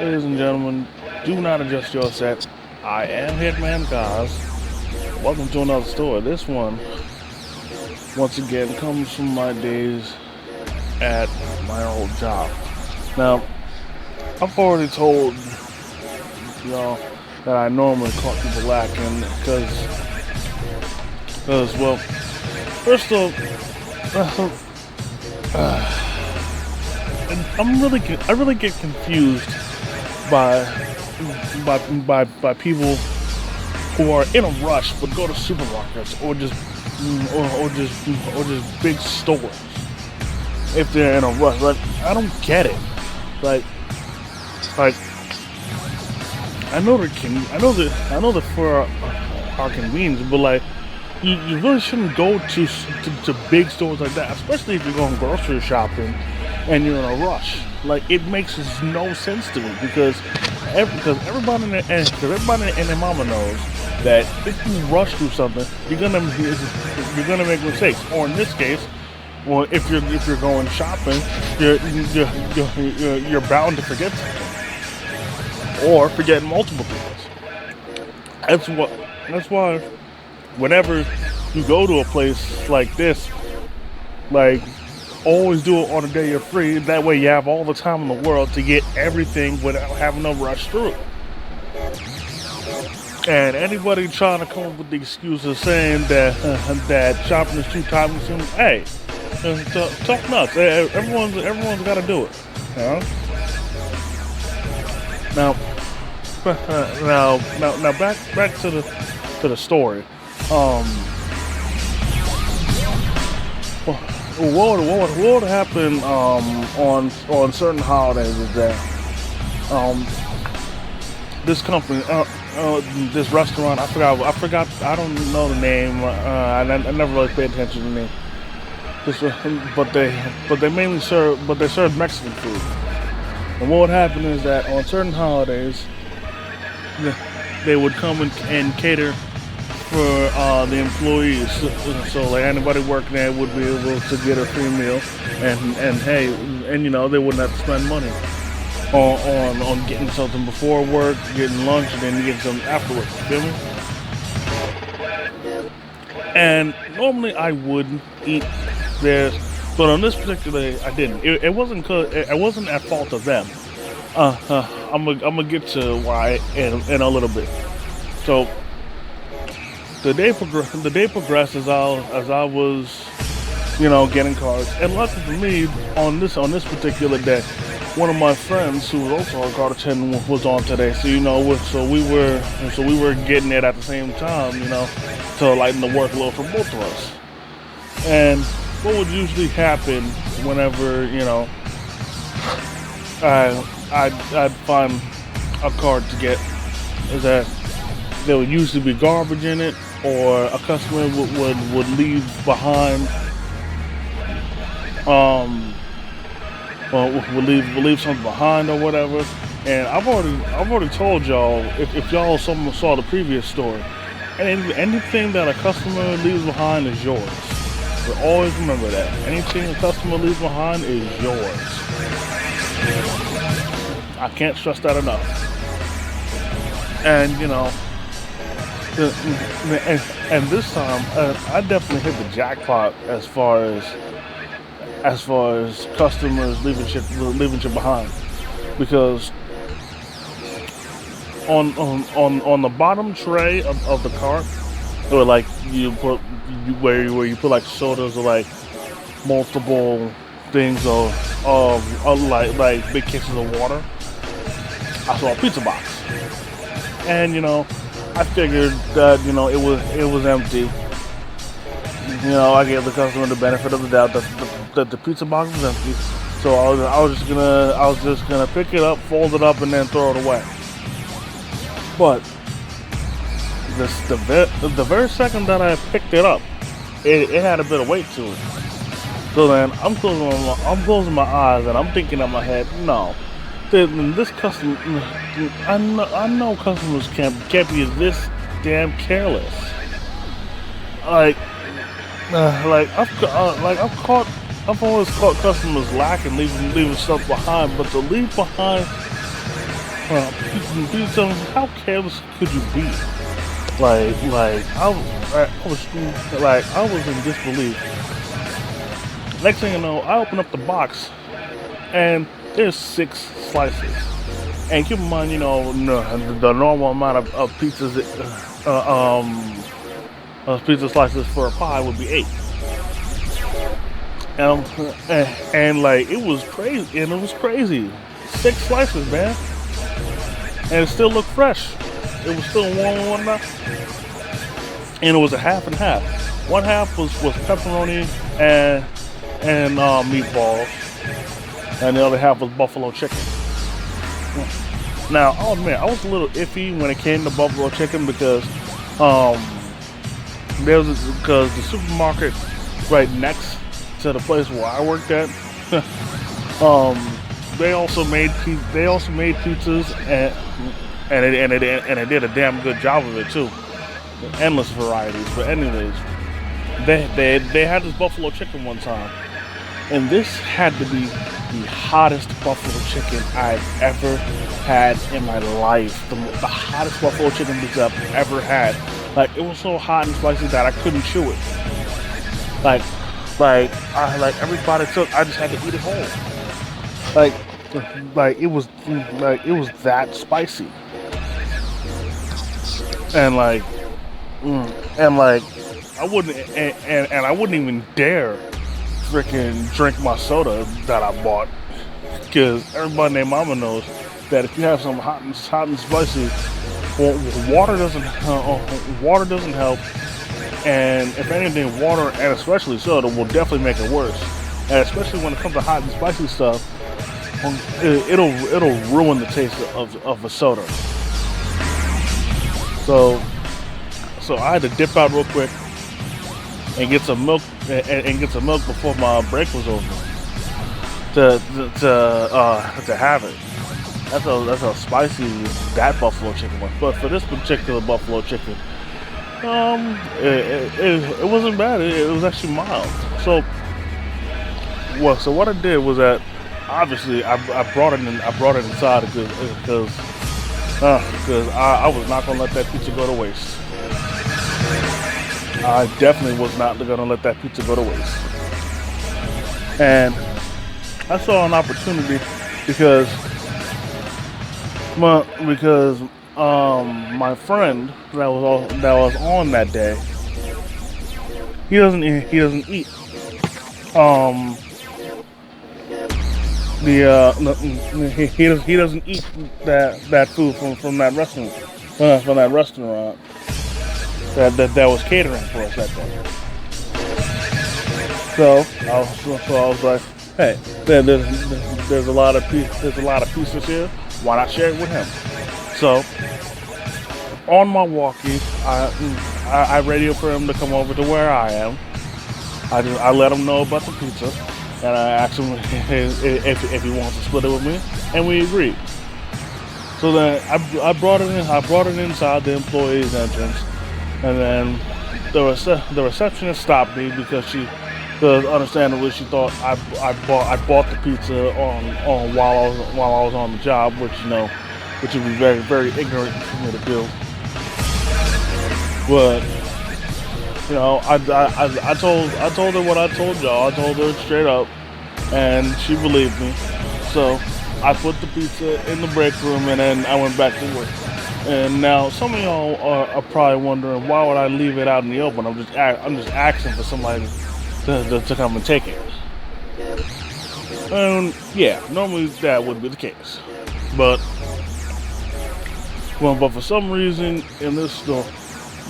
Ladies and gentlemen, do not adjust your set. I am Hitman Guys. Welcome to another story. This one, once again, comes from my days at my old job. Now, I've already told y'all that I normally caught people lacking because, well, first off, I really get confused by people who are in a rush but go to supermarkets or just big stores if they're in a rush. Like, I don't get it. Like I know that for our convenience, but like you really shouldn't go to big stores like that, especially if you're going grocery shopping and you're in a rush. Like, it makes no sense to me because everybody and their mama knows that if you rush through something, you're gonna make mistakes. Or in this case, well, if you're going shopping, you're bound to forget something or forget multiple things. That's why whenever you go to a place like this, like, always do it on a day you're free. That way you have all the time in the world to get everything without having to rush through it. And anybody trying to come up with the excuses saying that shopping is too time consuming, hey, talk nuts. Hey, everyone's got to do it. You know? Now back to the story. What would happen on certain holidays is that this company, this restaurant, I forgot, I don't know the name. I never really paid attention to the name. But they serve Mexican food. And what would happen is that on certain holidays, they would come and cater for the employees. So like anybody working there would be able to get a free meal, and you know, they wouldn't have to spend money on getting something before work, getting lunch, and then getting something afterwards. You feel me? And normally I would eat there, but on this particular day I didn't. It wasn't at fault of them. I'm gonna get to why in a little bit. So the day progressed as I was, you know, getting cards. And luckily for me, on this particular day, one of my friends who was also a card attendant was on today. So you know, so we were getting it at the same time, you know, to lighten the workload for both of us. And what would usually happen whenever, you know, I'd find a card to get is that there would usually be garbage in it, or a customer would leave behind, or would leave something behind or whatever. And I've already told y'all, if y'all saw the previous story, anything that a customer leaves behind is yours. So always remember that. Anything a customer leaves behind is yours. I can't stress that enough. And you know, and this time I definitely hit the jackpot as far as customers leaving shit behind, because on the bottom tray of the cart, or like where you put like sodas or like multiple things of like big cases of water, I saw a pizza box. And you know, I figured that, you know, it was empty. You know, I gave the customer the benefit of the doubt that the pizza box was empty. So I was just gonna pick it up, fold it up, and then throw it away. But the very second that I picked it up, it had a bit of weight to it. So then I'm closing my eyes and I'm thinking in my head, no. This customer, I know customers can't be this damn careless. I've always caught customers lacking, leaving stuff behind, but to leave behind Pizza, how careless could you be? I was in disbelief. Next thing you know, I open up the box and there's 6 slices. And keep in mind, no, the normal amount of pizzas, pizza slices for a pie would be 8. And like it was crazy, and it was crazy. 6 slices, man, and it still looked fresh. It was still warm and whatnot, and it was a half and half. One half was pepperoni and meatballs, and the other half was buffalo chicken. Now, I'll admit, I was a little iffy when it came to buffalo chicken because because the supermarket right next to the place where I worked at, um, they also made pizzas and it did a damn good job of it too. Endless varieties, but anyways, they had this buffalo chicken one time, and this had to be the hottest buffalo chicken I've ever had in my life. The hottest buffalo chicken pizza I've ever had. Like, it was so hot and spicy that I couldn't chew it. Like every bite I took, I just had to eat it whole. It was that spicy. And I wouldn't and I wouldn't even dare freaking drink my soda that I bought, because everybody named Mama knows that if you have some hot and spicy, well, water doesn't help, and if anything, water and especially soda will definitely make it worse. And especially when it comes to hot and spicy stuff, it'll ruin the taste of a soda. So I had to dip out real quick and get some milk before my break was over to have it. That's how spicy that buffalo chicken was. But for this particular buffalo chicken, it wasn't bad. It was actually mild. So what I did was that obviously I brought it inside because I was not gonna let that pizza go to waste. I definitely was not gonna let that pizza go to waste. And I saw an opportunity because my friend that was on that day, he doesn't eat he doesn't eat that food from that restaurant that was catering for us that day. So I was like, hey, there's a lot of pieces here. Why not share it with him? So on my walkie, I radio for him to come over to where I am. I let him know about the pizza, and I asked him if he wants to split it with me, and we agreed. So then I brought it in. I brought it inside the employee's entrance, and then the receptionist stopped me because understandably she thought I bought the pizza on while I was on the job, which would be very, very ignorant for me to do. But I told her what I told y'all. I told her straight up, and she believed me. So I put the pizza in the break room, and then I went back to work. And now some of y'all are probably wondering, why would I leave it out in the open? I'm just asking for somebody to come and take it. And yeah, normally that would be the case, but for some reason in this store,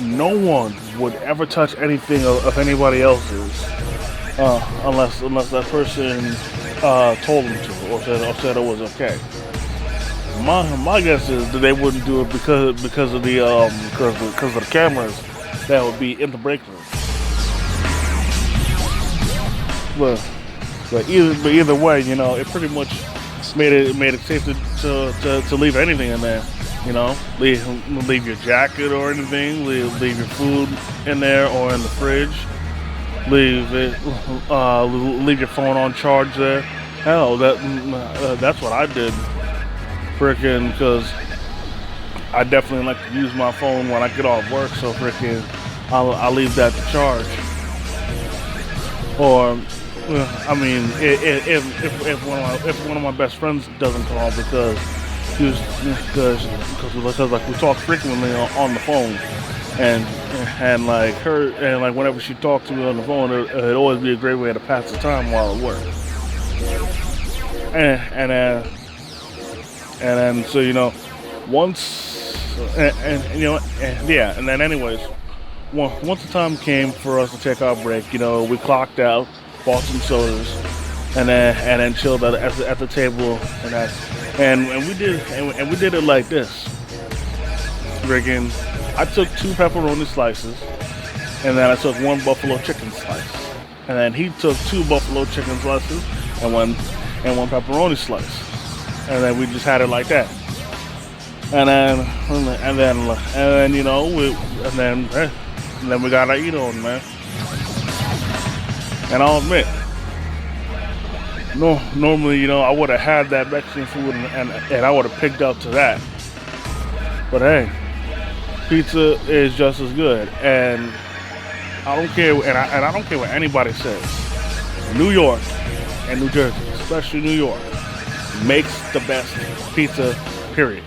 no one would ever touch anything of anybody else's unless that person told them to or said it was okay. My guess is that they wouldn't do it because of the cameras that would be in the break room. But either way, it pretty much made it safe to leave anything in there. Leave your jacket or anything. Leave your food in there or in the fridge. Leave your phone on charge there. Hell, that's what I did. freaking, because I definitely like to use my phone when I get off work. So freaking, I'll leave that to charge. Or, I mean, if one of my best friends doesn't call because he was because like we talk frequently on the phone, and like her and like whenever she talked to me on the phone, it'd always be a great way to pass the time while at work. And and then so once yeah, and then anyways, once the time came for us to take our break, we clocked out, bought some sodas, and then chilled at the table, and we did it like this. Friggin', I took 2 pepperoni slices, and then I took 1 buffalo chicken slice, and then he took 2 buffalo chicken slices and one pepperoni slice, and then we just had it like that. And then and then we got our eat on, man. And I'll admit, no, normally, I would have had that Mexican food and I would have picked up to that. But hey, pizza is just as good, and I don't care, and I don't care what anybody says. New York and New Jersey, especially New York, makes the best pizza. Period.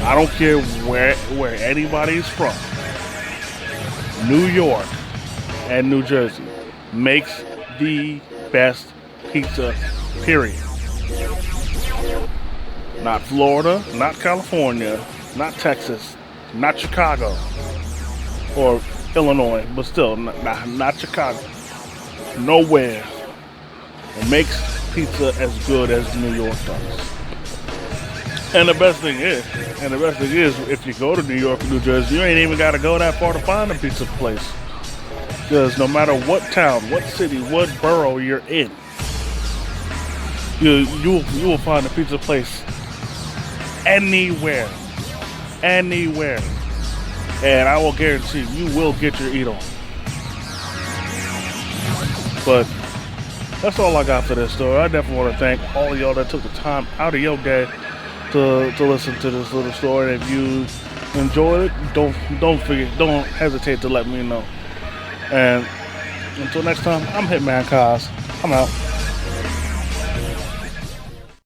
I don't care where anybody's from. New York and New Jersey makes the best pizza. Period. Not Florida, not California, not Texas, not Chicago or Illinois, but still not Chicago. Nowhere it makes pizza as good as New York does. And the best thing is, if you go to New York or New Jersey, you ain't even got to go that far to find a pizza place. Because no matter what town, what city, what borough you're in, you will find a pizza place anywhere, and I will guarantee you will get your eat on. But that's all I got for this story. I definitely want to thank all of y'all that took the time out of your day to listen to this little story. And if you enjoyed it, don't hesitate to let me know. And until next time, I'm Hitman Kaz. I'm out.